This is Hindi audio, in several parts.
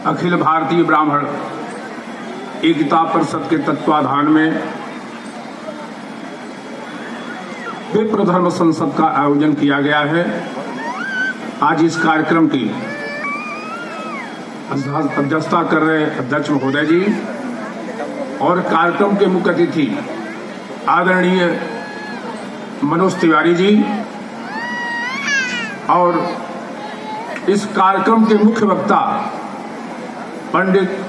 अखिल भारतीय ब्राह्मण एकता परिषद के तत्वाधान में विप्र धर्म संसद का आयोजन किया गया है। आज इस कार्यक्रम की अध्यक्षता कर रहे अध्यक्ष महोदय जी और कार्यक्रम के मुख्य अतिथि आदरणीय मनोज तिवारी जी और इस कार्यक्रम के मुख्य वक्ता पंडित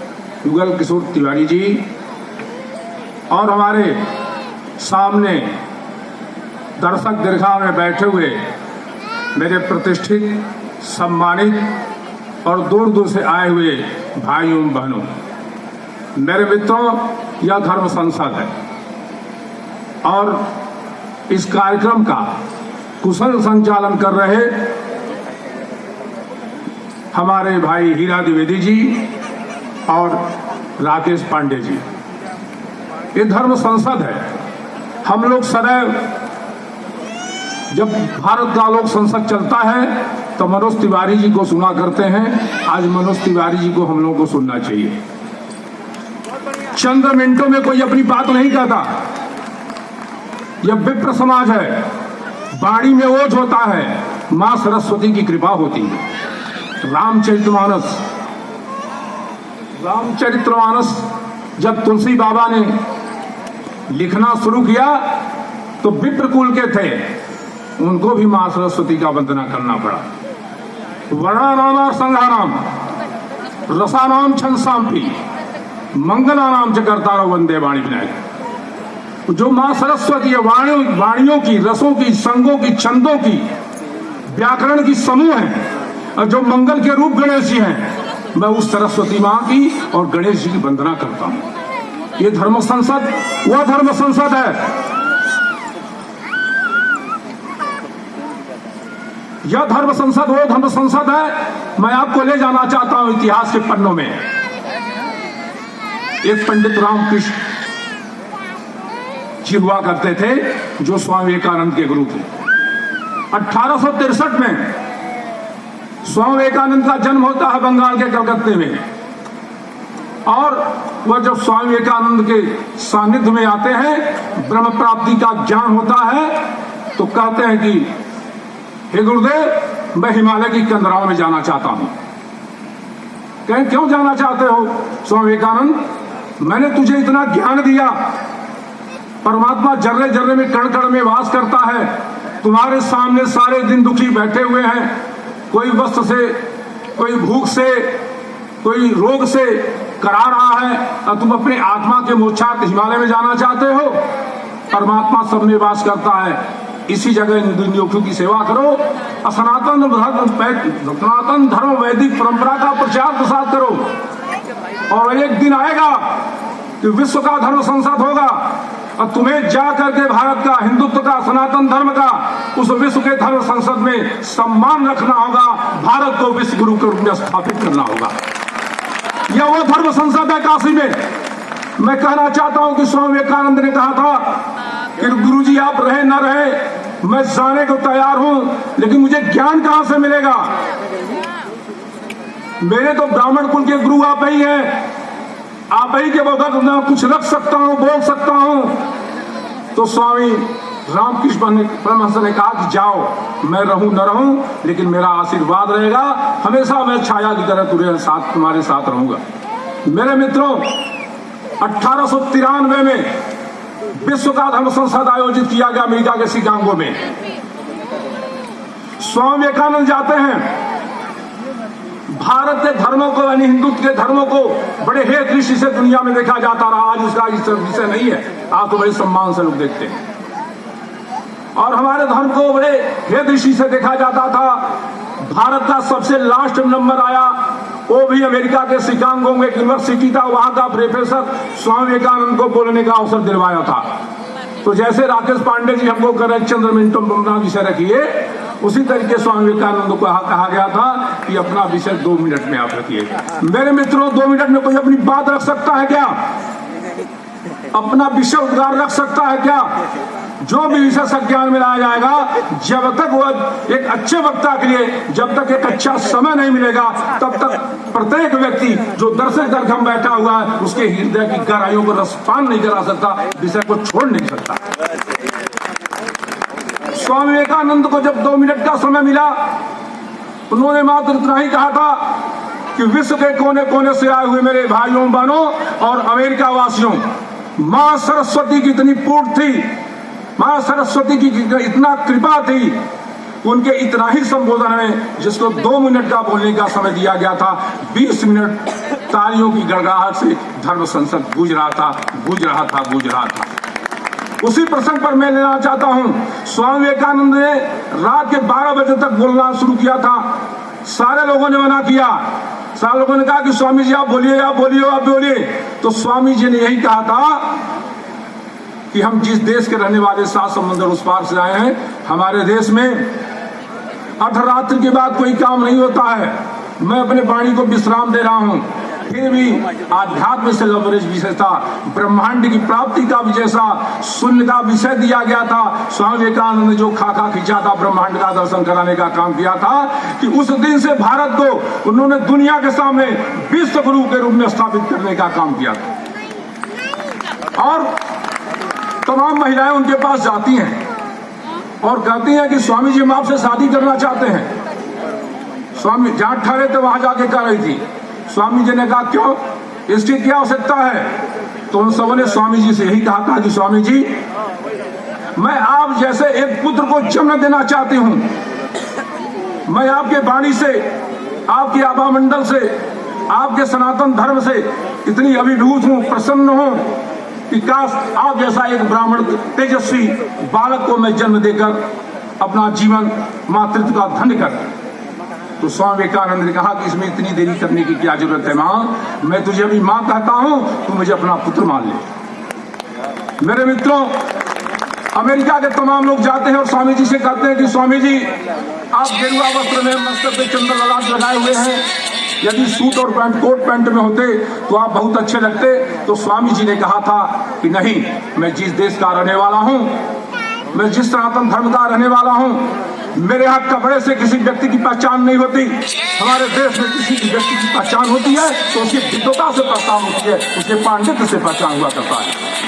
युगल किशोर तिवारी जी और हमारे सामने दर्शक दीर्घा में बैठे हुए मेरे प्रतिष्ठित, सम्मानित और दूर दूर से आए हुए भाइयों बहनों, मेरे मित्रों, यह धर्म संसद है और इस कार्यक्रम का कुशल संचालन कर रहे हमारे भाई हीरा द्विवेदी जी और राकेश पांडे जी। ये धर्म संसद है। हम लोग सदैव जब भारत का लोक संसद चलता है तो मनोज तिवारी जी को सुना करते हैं। आज मनोज तिवारी जी को हम लोगों को सुनना चाहिए। चंद मिनटों में कोई अपनी बात नहीं कहता। यह विप्र समाज है। वाणी में ओज होता है, मां सरस्वती की कृपा होती है। रामचरितमानस जब तुलसी बाबा ने लिखना शुरू किया तो विप्र कुल के थे, उनको भी मां सरस्वती का वंदना करना पड़ा। वर्णानाम संहाराम रसानाम छंसाम्पि मंगलानाम च कर्तारो वंदे वाणी विनायक। जो मां सरस्वती है, वाणियों की, रसों की, संगों की, छंदों की, व्याकरण की समूह है और जो मंगल के रूप गणेश जी हैं, मैं उस सरस्वती मां की और गणेश जी की वंदना करता हूं। ये धर्म संसद वह धर्म संसद है। यह धर्म संसद वो धर्म संसद है। मैं आपको ले जाना चाहता हूं इतिहास के पन्नों में। एक पंडित रामकृष्ण जी हुआ करते थे जो स्वामी विवेकानंद के गुरु थे। 1863 में स्वामी विवेकानंद का जन्म होता है बंगाल के कलकत्ते में और वह जब स्वामी विवेकानंद के सानिध्य में आते हैं, ब्रह्म प्राप्ति का ज्ञान होता है, तो कहते हैं कि हे गुरुदेव, मैं हिमालय की कंदराओं में जाना चाहता हूं। कहें क्यों जाना चाहते हो स्वामी विवेकानंद? मैंने तुझे इतना ज्ञान दिया, परमात्मा जर्रे जर्रे में कण कण में वास करता है। तुम्हारे सामने सारे दिन दुखी बैठे हुए हैं, कोई वस्त्र से, कोई भूख से, कोई रोग से करा रहा है और तुम अपने आत्मा के मोक्षार्थ हिमालय में जाना चाहते हो। परमात्मा सब में वास करता है, इसी जगह इन दुनियों की सेवा करो। सनातन धर्म वैदिक परंपरा का प्रचार प्रसार करो और एक दिन आएगा कि विश्व का धर्म संसद होगा और तुम्हें जा करके भारत का, हिंदुत्व का, सनातन धर्म का उस विश्व के धर्म संसद में सम्मान रखना होगा। भारत को विश्व गुरु के रूप में स्थापित करना होगा। यह वो धर्म संसद है काशी में। मैं कहना चाहता हूं कि स्वामी विवेकानंद ने कहा था कि गुरुजी आप रहे न रहे, मैं जाने को तैयार हूं, लेकिन मुझे ज्ञान कहां से मिलेगा? मेरे तो ब्राह्मण कुल के गुरु आप ही हैं। आप ही के बगैर मैं कुछ रख सकता हूं, बोल सकता हूं। तो स्वामी रामकृष्ण परमहंस ने कहा कि जाओ, मैं रहूं न रहूं, लेकिन मेरा आशीर्वाद रहेगा। हमेशा मैं छाया की तरह तुम्हारे साथ रहूंगा। मेरे मित्रों, 1893 में विश्व का धर्म संसद आयोजित किया गया अमेरिका के शिकागो में। स्वामी विवेकानंद जाते हैं। भारत के धर्मों को, यानी हिंदुत्व के धर्मों को बड़े हे दृष्टि से दुनिया में देखा जाता रहा। आज उसका विषय नहीं है, आज तो बड़े सम्मान से लोग देखते हैं। और हमारे धर्म को बड़े हे दृष्टि से देखा जाता था। भारत का सबसे लास्ट नंबर आया, वो भी अमेरिका के शिकागो में एक यूनिवर्सिटी था, वहां का प्रोफेसर स्वामी विवेकानंद को बोलने का अवसर दिलवाया था। तो जैसे राकेश पांडे जी हमको कर रहे चंद्र मिनटों में विषय रखिए, उसी तरीके स्वामी विवेकानंद को कहा गया था कि अपना विषय 2 मिनट में आप रखिए। मेरे मित्रों, 2 मिनट में कोई अपनी बात रख सकता है क्या? अपना विषय उद्गार रख सकता है क्या? जो भी विषय संज्ञान में लाया जाएगा, जब तक वो एक अच्छे वक्ता के लिए जब तक एक अच्छा समय नहीं मिलेगा, तब तक प्रत्येक व्यक्ति जो दर्शक दरखम बैठा हुआ है उसके हृदय की गहराइयों को रसपान नहीं करा सकता, विषय को छोड़ नहीं सकता। स्वामी विवेकानंद को जब 2 मिनट का समय मिला, उन्होंने मात्र इतना ही कहा था कि विश्व के कोने कोने से आए हुए मेरे भाइयों बहनों और अमेरिका वासियों, मां सरस्वती की इतनी पूर्ण थी, मां सरस्वती की इतना कृपा थी, उनके इतना ही संबोधन में जिसको 2 मिनट का बोलने का समय दिया गया था, 20 मिनट तालियों की गड़गड़ाहट से धर्म संसद गूंज रहा था। उसी प्रसंग पर मैं लेना चाहता हूं, स्वामी विवेकानंद ने रात के 12 बजे तक बोलना शुरू किया था। सारे लोगों ने मना किया, सारे लोगों ने कहा कि स्वामी जी आप बोलिए। तो स्वामी जी ने यही कहा था कि हम जिस देश के रहने वाले 7 समुद्र उस पार से आए हैं, हमारे देश में अर्धरात्रि के बाद कोई काम नहीं होता है। मैं अपने वाणी को विश्राम दे रहा हूं, फिर भी आध्यात्म से लवरेज विषय था, ब्रह्मांड की प्राप्ति का भी जैसा शून्य का विषय दिया गया था। स्वामी विवेकानंद ने जो खाका खींचा था, ब्रह्मांड का दर्शन कराने का काम किया था कि उस दिन से भारत को उन्होंने दुनिया के सामने विश्व गुरु के रूप में स्थापित करने का काम किया था। और तमाम महिलाएं उनके पास जाती हैं और कहती हैं कि स्वामी जी हम आपसे शादी करना चाहते हैं। स्वामी जहां ठहरे थे वहां जाके कह रही थी। स्वामी जी ने कहा क्यों, इसकी क्या आवश्यकता है? तो उन सबों ने स्वामी जी से यही कहा था कि स्वामी जी मैं आप जैसे एक पुत्र को जन्म देना चाहती हूं। मैं आपके वाणी से, आपके आभा मंडल से, आपके सनातन धर्म से इतनी अभिभूत हूं, प्रसन्न हूं कि काश आप जैसा एक ब्राह्मण तेजस्वी बालक को मैं जन्म देकर अपना जीवन मातृत्व का धन्य कर। तो स्वामी विवेकानंद ने कहा कि इसमें इतनी देरी करने की क्या जरूरत है मां, मैं तुझे अभी मां कहता हूं, तू मुझे अपना पुत्र मान ले। मेरे मित्रों, अमेरिका के तमाम लोग जाते हैं और स्वामी जी से कहते हैं कि स्वामी जी आप गेरुआ वस्त्र में मस्तक पे चंद्र ललाट लगाए हुए हैं, यदि सूट और पैंट कोट पैंट में होते तो आप बहुत अच्छे लगते। तो स्वामी जी ने कहा था कि नहीं, मैं जिस देश का रहने वाला हूं, मैं जिस सनातन धर्म का रहने वाला हूं, मेरे यहाँ कपड़े से किसी व्यक्ति की पहचान नहीं होती। हमारे देश में किसी भी व्यक्ति की पहचान होती है तो उसकी विद्वता से पहचान होती है, उसके पांडित्य से पहचान हुआ करता है।